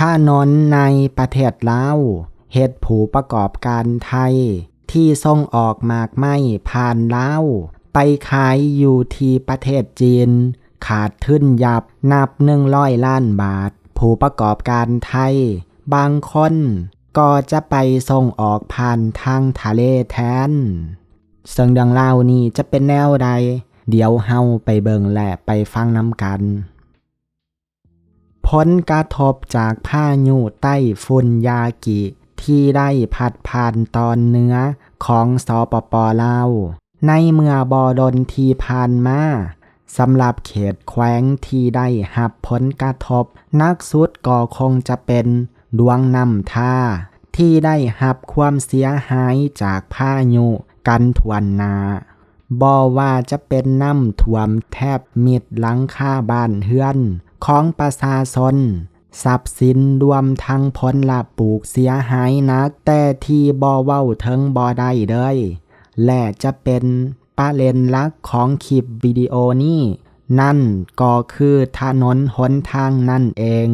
ถนนในประเทศลาวเฮ็ดผู้ประกอบการไทยที่ส่งออกหมากไม้ผ่านลาวไปขายอยู่ที่ประเทศจีนขาดทุนยับนับ100 ล้านบาทผู้ประกอบการไทยบางคนก็จะไปส่งออกผ่านทางทะเลแทนซึ่งเรื่องราวนี้จะเป็นแนวใดเดี๋ยวเฮาไปเบิ่งและไปฟังนำกันผลกระทบจากพายุไต้ฝุ่นยากิที่ได้พัดผ่านตอนเหนือของสปป.ลาวในเมื่อบ่ดนที่ผ่านมาสำหรับเขตแขวงที่ได้รับผลกระทบหนักสุดก็คงจะเป็นดวงน้ำท่าที่ได้รับความเสียหายจากพายุกันทั่วหน้าบ่ว่าจะเป็นน้ำท่วมแทบมิดหลังคาบ้านเรือนของประชาชนทรัพย์สินรวมทั้งผลละปลูกเสียหายหนักแต่ที่บ่เว้าถึงบ่ได้เลยและจะเป็นประเด็นหลักของคลิปวิดีโอนี้นั่นก็คือถนนหนทางนั่นเอง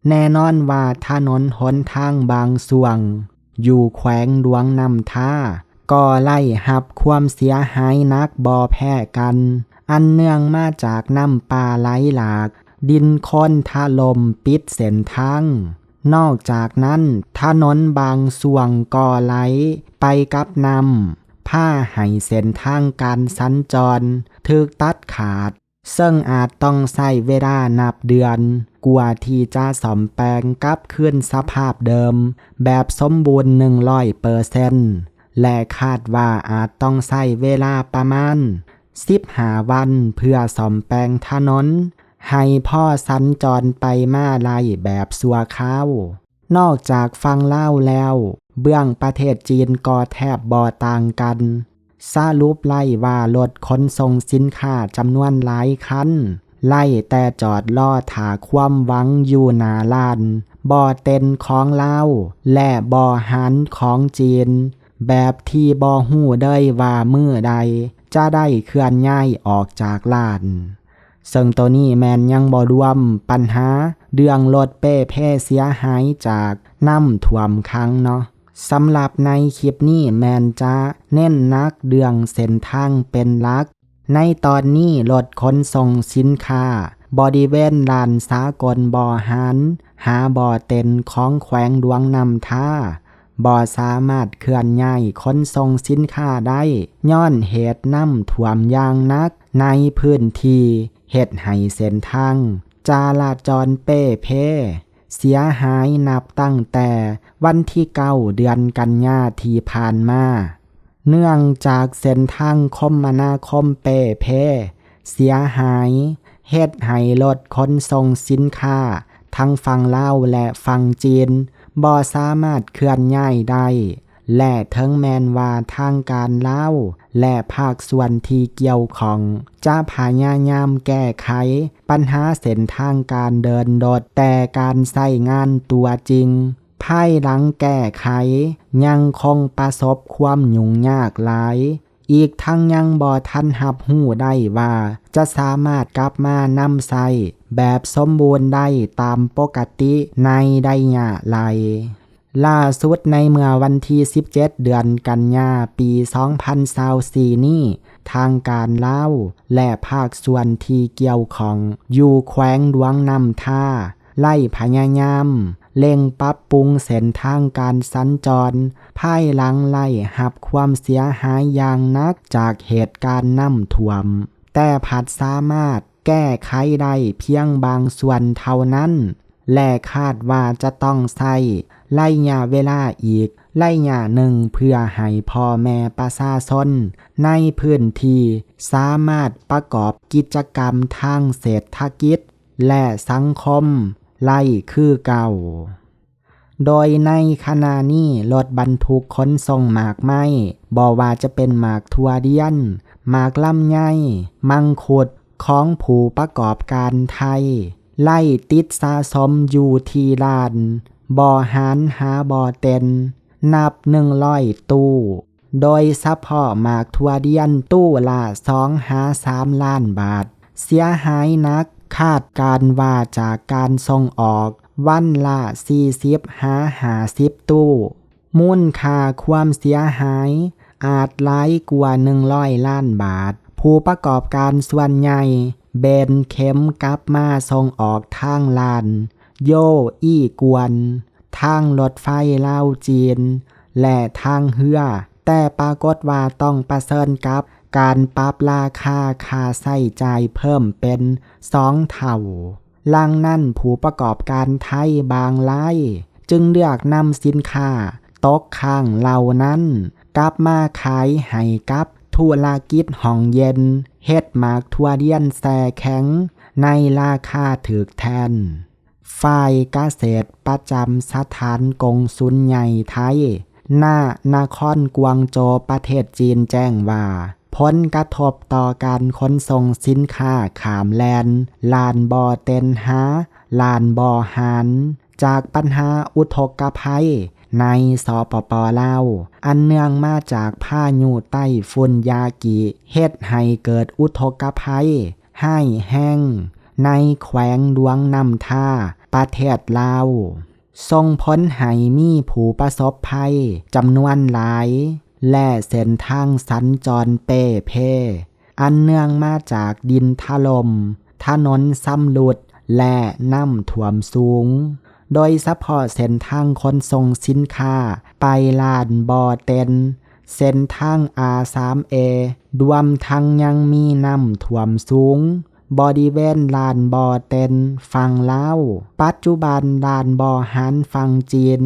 แน่นอนว่าถนนหนทางบางส่วนอยู่แขวงหลวงน้ำท่าก็ไล่รับความเสียหายหนักบ่แพ้กันอันเนื่องมาจากน้ำป่าไหลหลากดินโคลนถล่มปิดเส้นทางนอกจากนั้นถนนบางส่วนก็ไหลไปกับน้ำพาให้เส้นทางการสัญจรถูกตัดขาดซึ่งอาจต้องใช้เวลานับเดือนกว่าที่จะซ่อมแปลงกลับคืนสภาพเดิมแบบสมบูรณ์ 100% และคาดว่าอาจต้องใช้เวลาประมาณ15 วันเพื่อซ่อมแปลงถนนให้พ่อสัญจรไปมาไล่แบบสัวข้าวนอกจากฟังเล่าแล้วเบื้องประเทศจีนก็แทบบ่ต่างกันสรุปไล่ว่ารถขนส่งสินค้าจำนวนหลายคันไล่แต่จอดล่อถาความหวังอยู่หน้าลานบ่เต็นของลาวและบ่หันของจีนแบบที่บ่ฮู้ได้ว่ามื้อใดจะได้เคลื่อนย้ายออกจากลานซึ่งตัวนี้แมนยังบ่รวมปัญหาเรื่องรถเป้เพ่เสียหายจากน้ำท่วมขังเนาะสำหรับในคลิปนี้แมนจะเน้นนักเรื่องเส้นทางเป็นหลักในตอนนี้รถขนส่งสินค้าบริเวณลานสากลบ่อหันหาบ่อเต็นของแขวงหลวงน้ำท่าบ่สามารถเคลื่อนย้ายขนส่งสินค้าได้ย้อนเหตุน้ำท่วมอย่างหนักในพื้นที่เฮ็ดให้เส้นทางจราจรเป้เพ่เสียหายนับตั้งแต่วันที่9 เดือนกันยาที่ผ่านมาเนื่องจากเส้นทางคมนาคมเป้เพ่เสียหายเฮ็ดให้รถขนส่งสินค้าทั้งฝั่งลาวและฝั่งจีนบ่สามารถเคลื่อนย้ายได้และถึงแม้นว่าทางการลาวและภาคส่วนที่เกี่ยวข้องจะพยายามแก้ไขปัญหาเส้นทางการเดินรถแต่การใช้งานตัวจริงภายหลังแก้ไขยังคงประสบความยุ่งยากหลายอีกทั้งยังบ่ทันรับรู้ได้ว่าจะสามารถกลับมานำใช้แบบสมบูรณ์ได้ตามปกติในได้ยะไรล่าสุดในเมื่อวันที่17 เดือนกันยาปี 2024 นี้ทางการลาวและภาคส่วนที่เกี่ยวข้องอยู่แขวงหลวงน้ำท่าไล่พยายามเร่งปรับปรุงเส้นทางการสัญจรภายหลังไล่รับความเสียหายอย่างหนักจากเหตุการณ์น้ำท่วมแต่ผัดสามารถแก้ไขได้เพียงบางส่วนเท่านั้นและคาดว่าจะต้องใช้ระยะเวลาอีกระยะหนึ่งเพื่อให้พ่อแม่ประชาชนในพื้นที่สามารถประกอบกิจกรรมทางเศรษฐกิจและสังคมได้คือเก่าโดยในขณะนี้รถบรรทุกขนส่งหมากไม้บ่ว่าจะเป็นหมากถั่วเดียนหมากลำไยมังคุดของผู้ประกอบการไทยไล่ติดสะสมอยู่ที่ลานบ่อหันหาบ่อเต็นนับ100 ตู้โดยเฉพาะหมากถั่วเดียนตู้ละ2-3 ล้านบาทเสียหายนักคาดการว่าจากการส่งออก วันละ40-50ตู้มูลค่าความเสียหายอาจหลายกว่า100ล้านบาทผู้ประกอบการส่วนใหญ่เบนเข็มกลับมาส่งออกทางลานโยอี้กวนทางรถไฟลาวจีนและทางเรือแต่ปรากฏว่าต้องประเสริญกับการปรับราคาค่าใช้จ่ายเพิ่มเป็น2 เท่าลังนั้นผู้ประกอบการไทยบางรายจึงเลือกนำสินค้าตกค้างเหล่านั้นกลับมาขายให้กับธุรกิจห้องเย็นเฮ็ดหมากทั่วเดียนแช่แข็งในราคาถูกแทนฝ่ายเกษตรประจำสถานกงสุลใหญ่ไทยณนครกวางโจวประเทศจีนแจ้งว่าผลกระทบต่อการขนส่งสินค้าข้ามแลนลานบ่อเต็นหาลานบ่อหานจากปัญหาอุทกภัยในสปป.ลาวอันเนื่องมาจากพายุไต้ฝุ่นยากิเฮ็ดให้เกิดอุทกภัยให้แห้งในแขวงหลวงนำท่าประเทศลาวส่งผลให้มีผู้ประสบภัยจำนวนหลายและเส้นทางสัญจรเป้เพอันเนื่องมาจากดินถล่มถนนซ้ำหลุดและน้ำท่วมสูงโดยเฉพาะเส้นทางขนส่งสินค้าไปลานบ่อเต็นเส้นทาง A3A รวมทั้งยังมีน้ำท่วมสูงบริเวณลานบ่อเต็นฝั่งลาวปัจจุบันลานบ่อหานฝั่งจีน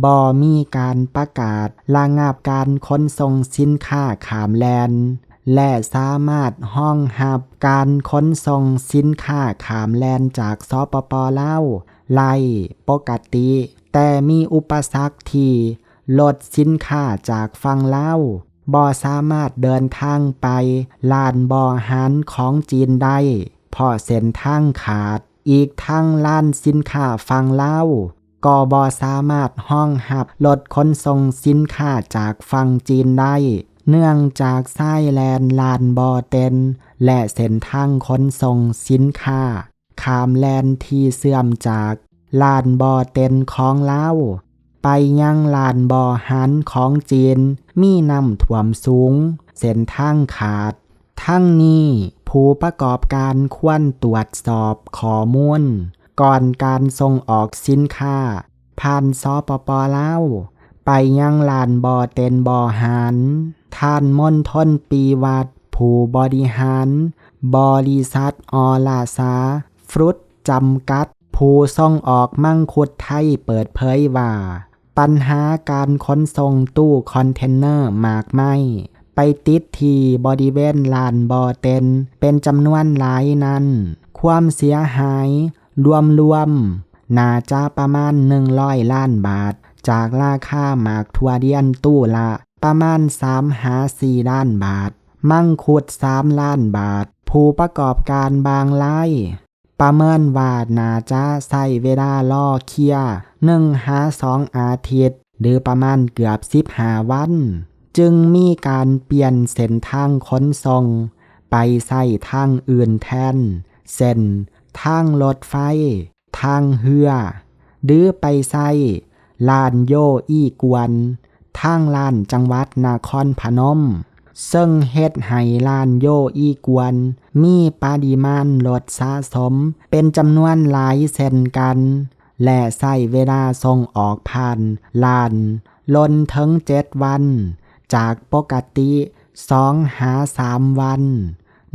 บ่มีการประกาศระงับการขนส่งสินค้าข้ามแลนและสามารถห้องรับการขนส่งสินค้าข้ามแลนจากสปป.ลาวไล่ปกติแต่มีอุปสรรคที่รถสินค้าจากฝั่งลาวบ่สามารถเดินทางไปลานบ่อหานของจีนได้เพราะเส้นทางขาดอีกทั้งลานสินค้าฝั่งลาวก็บ่สามารถห้องรับรถขนส่งสินค้าจากฝั่งจีนได้เนื่องจากสายแลนลานบ่อเต็นและเส้นทางขนส่งสินค้าข้ามแลนที่เสื่อมจากลานบ่อเต็นของลาวไปยังลานบ่อหานของจีนมีน้ำท่วมสูงเส้นทางขาดทั้งนี้ผู้ประกอบการควรตรวจสอบข้อมูลก่อนการส่งออกสินค้าผ่านสปป.ลาวไปยังลานบ่อเต็นบ่อหานท่านมณฑลปีวัฒน์ผู้บริหารบริษัทอลาซาฟรุตจำกัดผู้ส่งออกมังคุดไทยเปิดเผยว่าปัญหาการขนส่งตู้คอนเทนเนอร์มากไม้ไปติดที่บริเวณลานบ่อเต็นเป็นจำนวนหลายนั้นความเสียหายรวมน่าจะประมาณ100ล้านบาทจากราคาหมากทั่วเดียนตู้ละประมาณ3-4ล้านบาทมังคุด3ล้านบาทผู้ประกอบการบางรายประเมินว่าน่าจะใช้เวลารอเคลียร์1-2 อาทิตย์หรือประมาณเกือบ15วันจึงมีการเปลี่ยนเส้นทางขนส่งไปใช้ทางอื่นแทนเช่นทางรถไฟทางเรือหรือไปใช้ลานโยอี้กวนทางลานจังหวัดนครพนมซึ่งเฮ็ดให้ลานโยอี้กวนมีปริมาณรถสะสมเป็นจำนวนหลายเช่นกันและใช้เวลาส่งออกผ่านลานล้นถึง7วันจากปกติ2-3 วัน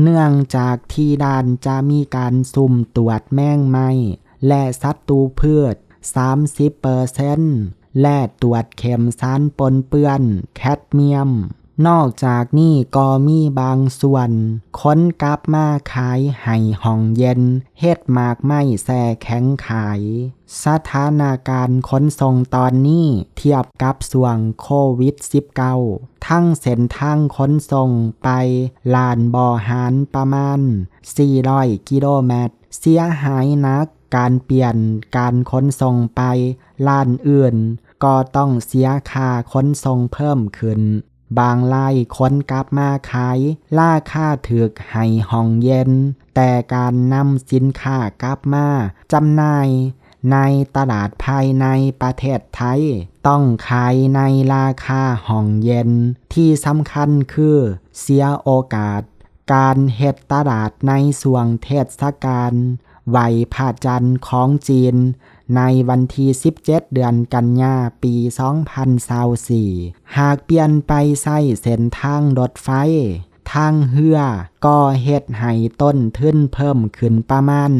เนื่องจากที่ด่านจะมีการสุ่มตรวจแมงไม้และศัตรูพืช 30% และตรวจเข็มสารปนเปื้อนแคดเมียมนอกจากนี้ก็มีบางส่วนค้นกลับมาขายให้ห้องเย็นเฮ็ดหมากไม้แช่แข็งขายสถานการณ์ขนส่งตอนนี้เทียบกับช่วงโควิด -19 ทั้งเส้นทางขนส่งไปลานบ่อหานประมาณ400 กิโลเมตรเสียหายหนักการเปลี่ยนการขนส่งไปลานอื่นก็ต้องเสียค่าขนส่งเพิ่มขึ้นบางรายคนกลับมาขายราคาถูกให้ห้องเย็นแต่การนำสินค้ากลับมาจำหน่าย ในตลาดภายในประเทศไทยต้องขายในราคาห้องเย็นที่สำคัญคือเสียโอกาสการเฮ็ดตลาดในช่วงเทศกาลไหว้พระจันทร์ของจีนในวันที่17เดือนกันยาปี2024หากเปลี่ยนไปใช้เส้นทางรถไฟทางเรือก็เฮ็ดให้ต้นทุนเพิ่มขึ้นประมาณ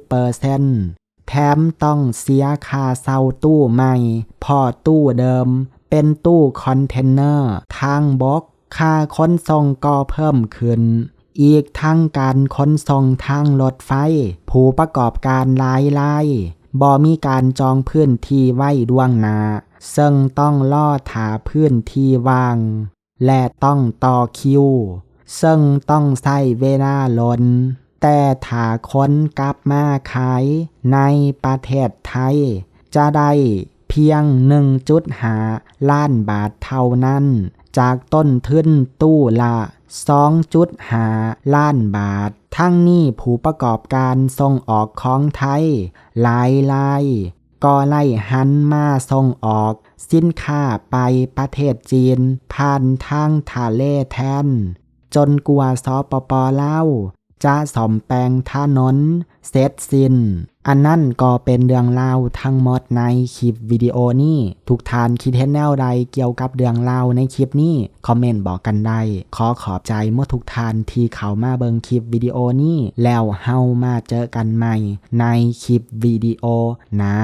50% แถมต้องเสียค่าเช่าตู้ใหม่เพราะตู้เดิมเป็นตู้คอนเทนเนอร์ทางบกค่าขนส่งก็เพิ่มขึ้นอีกทั้งการขนส่งทางรถไฟผู้ประกอบการหลายรายบ่มีการจองพื้นที่ไว้ล่วงหน้าซึ่งต้องรอหาพื้นที่ว่างและต้องต่อคิวซึ่งต้องใช้เวลาล้นแต่ถ้าคนกลับมาขายในประเทศไทยจะได้เพียง 1.5 ล้านบาทเท่านั้นจากต้นทุนตู้ละ 2.5 ล้านบาททั้งนี้ผู้ประกอบการส่งออกของไทยหลายรายก็ไล่หันมาส่งออกสินค้าไปประเทศจีนผ่านทางทะเลแทนจนกว่าสปป.ลาวจะซ่อมแปลงถนนเสร็จสิ้นอันนั้นก็เป็นเรื่องราวทั้งหมดในคลิปวิดีโอนี้ทุกท่านคิดเห็นแนวใดเกี่ยวกับเรื่องราวในคลิปนี้คอมเมนต์บอกกันได้ขอบใจเมื่อทุกท่านที่เข้ามาเบิ่งคลิปวิดีโอนี้แล้วเฮามาเจอกันใหม่ในคลิปวิดีโอหน้า